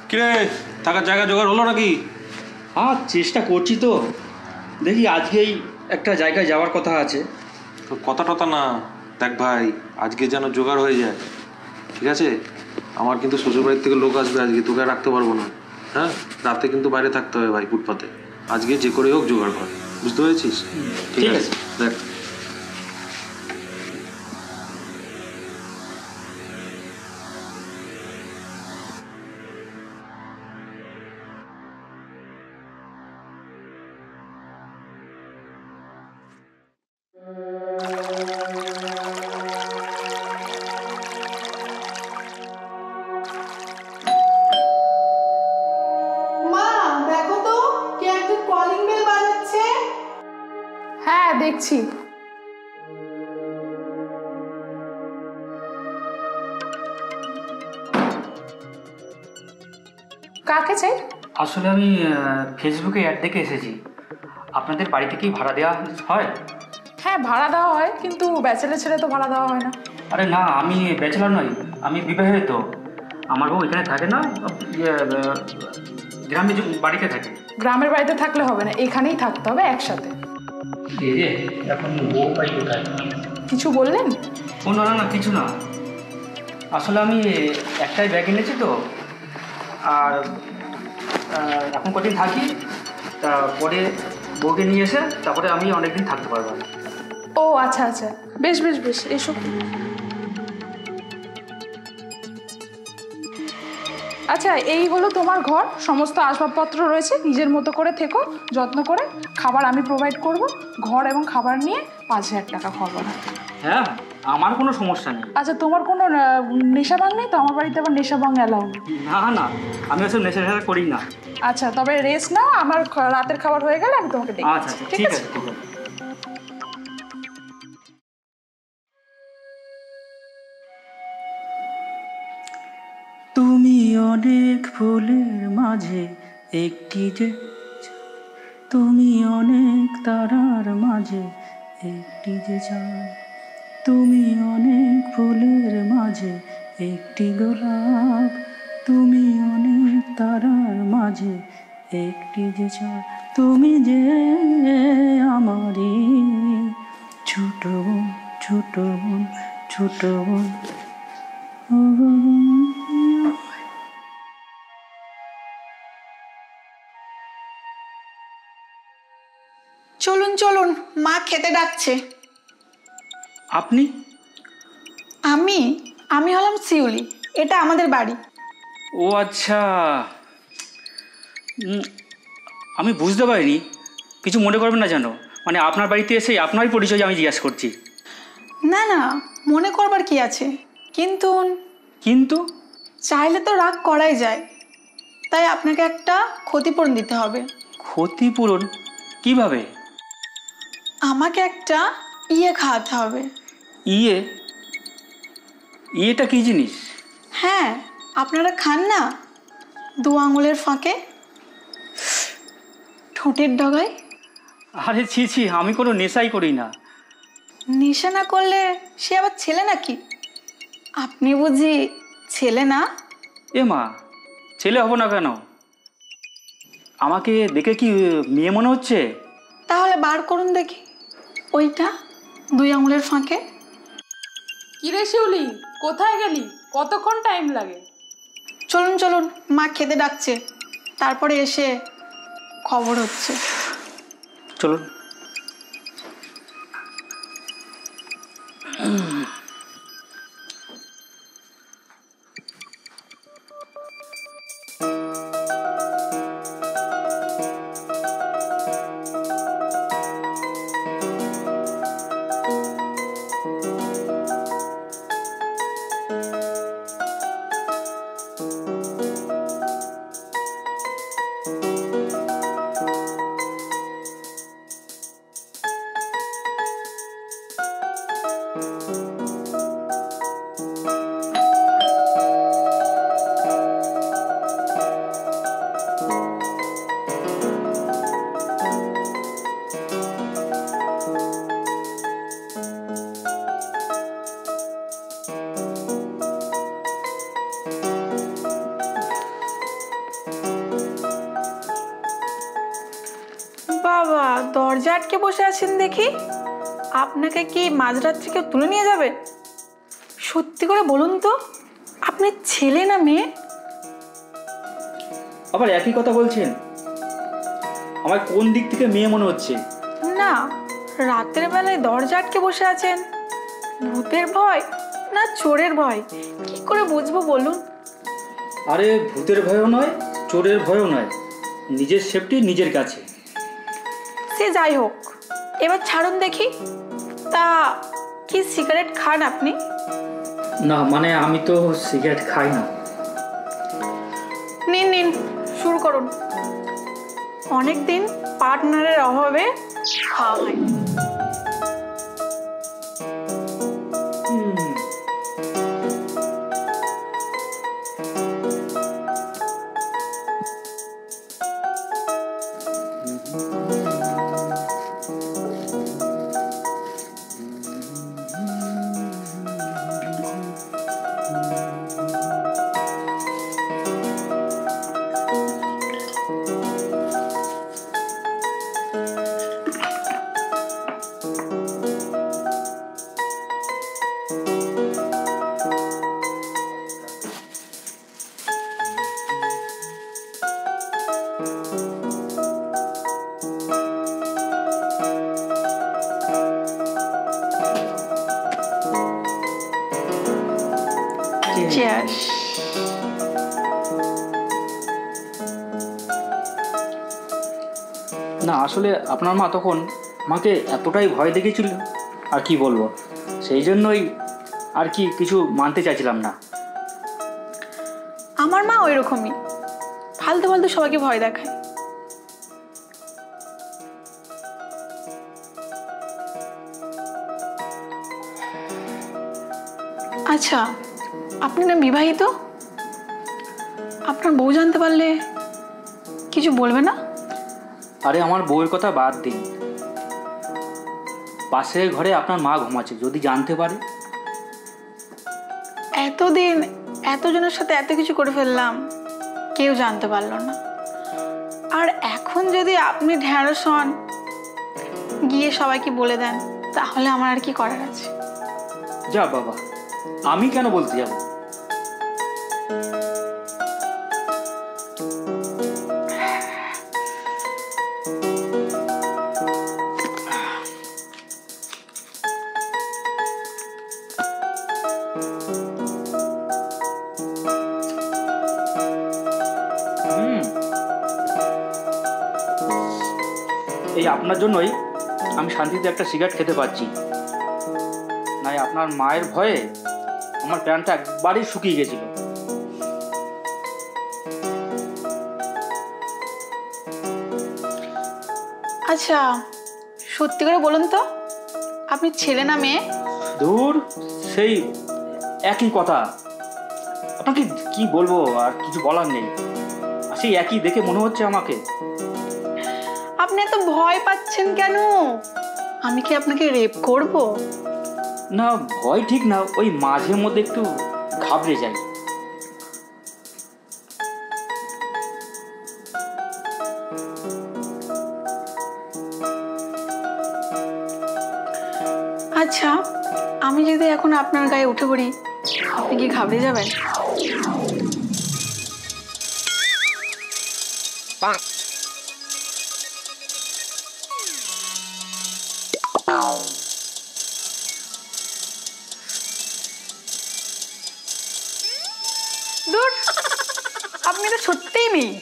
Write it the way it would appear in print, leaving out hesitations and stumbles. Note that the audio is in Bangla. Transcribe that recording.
কিরে থাকার জায়গা জোগাড় হলো নাকি? হ্যাঁ, চেষ্টা করছি তো। দেখি আজকেই একটা জায়গায় যাওয়ার কথা আছে। তো কথা টথা না, দেখ ভাই আজকে যেন জোগাড় হয়ে যায়, ঠিক আছে? আমার কিন্তু শ্বশুরবাড়ির থেকে লোক আসবে আজকে, তোকে আর রাখতে পারবো না। হ্যাঁ, রাতে কিন্তু বাইরে থাকতে হবে ভাই, ফুটপাতে। আজকে যে করে হোক জোগাড় কর, বুঝতে পেরেছিস? ঠিক আছে, দেখ। মা দেখো তো, কে একজন কলিং বেল বাজাচ্ছে। হ্যাঁ দেখছি। কাকে চাই? আসলে আমি ফেসবুকে অ্যাড দেখে এসেছি। আপনাদের বাড়ি থেকেই ভাড়া দেওয়া হয়? হ্যাঁ ভাড়া দেওয়া হয়, কিন্তু ব্যাচেলার ছেড়ে তো ভাড়া দেওয়া হয় না। আরে না, আমি ব্যাচেলর নই, আমি বিবাহিত। আমার বউ এখানে থাকে না, গ্রামে বাড়িতে থাকে। গ্রামের বাড়িতে থাকলে হবে না, এখানেই থাকতে হবে একসাথে। এখন বউ পাই কোথায়? কিছু বললেন? ও না না, কিছু না। আসলে আমি একটাই ব্যাগ এনেছি তো, আর এখন কদিন থাকি, তারপরে বউকে নিয়ে এসে তারপরে আমি অনেকদিন থাকতে পারবো। ও আচ্ছা আচ্ছা, বেশ বেশ বেশ, এসো। আচ্ছা, এই হলো তোমার ঘর, সমস্ত আসবাবপত্র রয়েছে, নিজের মতো করে থেকো, যত্ন করে। খাবার আমি প্রোভাইড করব, ঘর এবং খাবার নিয়ে 5,000 টাকা খরচ। হ্যাঁ, আমার কোনো সমস্যা নেই। আচ্ছা, তোমার কোনো নেশা ভাঙ নেই তো? আমার বাড়িতে আবার নেশা ভাঙ অ্যালাউ না। না না, আমি ওসব নেশা করি না। আচ্ছা, তবে রেস্ট নাও, আমার রাতের খাবার হয়ে গেলে আমি তোমাকে দেখি। আচ্ছা ঠিক আছে, ঠিক আছে। তুমি অনেক ফুলের মাঝে একটি যে, তুমি অনেক তারার মাঝে একটি যে চাঁদ, তুমি অনেক ফুলের মাঝে একটি গোলাপ, তুমি অনেক তারার মাঝে একটি যে চাঁদ, তুমি যে আমারই ছোট বোন, ছোট বোন, ছোট বোন। চলুন চলুন, মা খেতে ডাকছে। আপনি? আমি আমি হলাম শিউলি, এটা আমাদের বাড়ি। ও আচ্ছা, আমি বুঝতে পারিনি। কিছু মনে করবেন না জানো, মানে আপনার বাড়িতে এসে আপনারই পরিচয় আমি জিজ্ঞাসা করছি। না না, মনে করবার কি আছে, কিন্তু কিন্তু চাইলে তো রাগ করাই যায়, তাই আপনাকে একটা ক্ষতিপূরণ দিতে হবে। ক্ষতিপূরণ কিভাবে? আমাকে একটা খাওয়াতে হবে। ইয়ে? ইয়েটা কি জিনিস? হ্যাঁ, আপনারা খান না 2 আঙুলের ফাঁকে, ঠোঁটের ডগায়। আরে ছি ছি, আমি কোনো নেশাই করি না। নেশা না করলে সে আবার ছেলে নাকি? আপনি বুঝি ছেলে না? এ মা, ছেলে হব না কেন? আমাকে দেখে কি মেয়ে মনে হচ্ছে? তাহলে বার করুন দেখি ওইটা 2 আঙুলের ফাঁকে। কিরে শিউলি, কোথায় গেলি? কতক্ষণ টাইম লাগে? চলুন চলুন, মা খেতে ডাকছে, তারপরে এসে খবর হচ্ছে। চলুন। দরজা আটকে বসে আছেন দেখি। আপনাকে কি মাঝরাত্রি কেউ তুলে নিয়ে যাবে? সত্যি করে বলুন তো, আপনি ছেলে না মেয়ে? আবার একই কথা বলছেন? আমার কোন দিক থেকে মেয়ে মনে হচ্ছে? না, রাতের বেলায় দরজা আটকে বসে আছেন। ভূতের ভয় না চোরের ভয়, কি করে বুঝবো বলুন? আরে ভূতের ভয়ও নয়, চোরের ভয়ও নয়, নিজের সেফটি নিজের কাছে। সে যাই হোক, এবার ছাড়ুন দেখি। তা কি সিগারেট খান আপনি? না মানে আমি তো সিগারেট খাই না। নিন নিন, শুরু করুন। অনেকদিন পার্টনারের অভাবে খাওয়া হয়নি। Cheers. না আসলে আপনার মা তখন আমাকে এতটাই ভয় দেখিয়েছিল, আর কি বলবো, সেই জন্যই আর কি কিছু মানতে চাইছিলাম না। আমার মা ওই রকমই, ফালতু ফালতু সবাইকে ভয় দেখায়। আচ্ছা, আপনি না বিবাহিত? আপনার বউ জানতে পারলে কিছু বলবে না? আরে আমার বউয়ের কথা বাদ দিন, পাশের ঘরে আপনার মা ঘুমাচ্ছে, যদি জানতে পারে? এতদিন এতজনের সাথে এত কিছু করে ফেললাম, কেউ জানতে পারলো না। আর এখন যদি আপনি ঢ্যাঁড়স হন, গিয়ে সবাইকে বলে দেন, তাহলে আমার আর কি করার আছে? যা বাবা, আমি কেন বলতে যাব? এই আপনার জন্যই আমি শান্তিতে একটা সিগারেট খেতে পারছি, নাই আপনার মায়ের ভয়ে আমার প্যান্টটা একবারই শুকিয়ে গেছিল। আচ্ছা, সত্যি করে বলুন তো, আপনি ছেলে না মেয়ে? দূর, সেই একই কথা। আপনাকে কি বলবো, আর কিছু বলার নেই, সেই একই দেখে মনে হচ্ছে আমাকে। আপনি এত ভয় পাচ্ছেন কেন? আমি কি আপনাকে রেপ করব? না ভয় ঠিক না, ওই মাঝে মধ্যে একটু ঘাবড়ে যাই। আচ্ছা, আমি যদি এখন আপনার গায়ে উঠে পড়ি, আপনি কি ঘাবড়ে যাবেন? দূর, আপনি তো সত্যিই মেয়ে।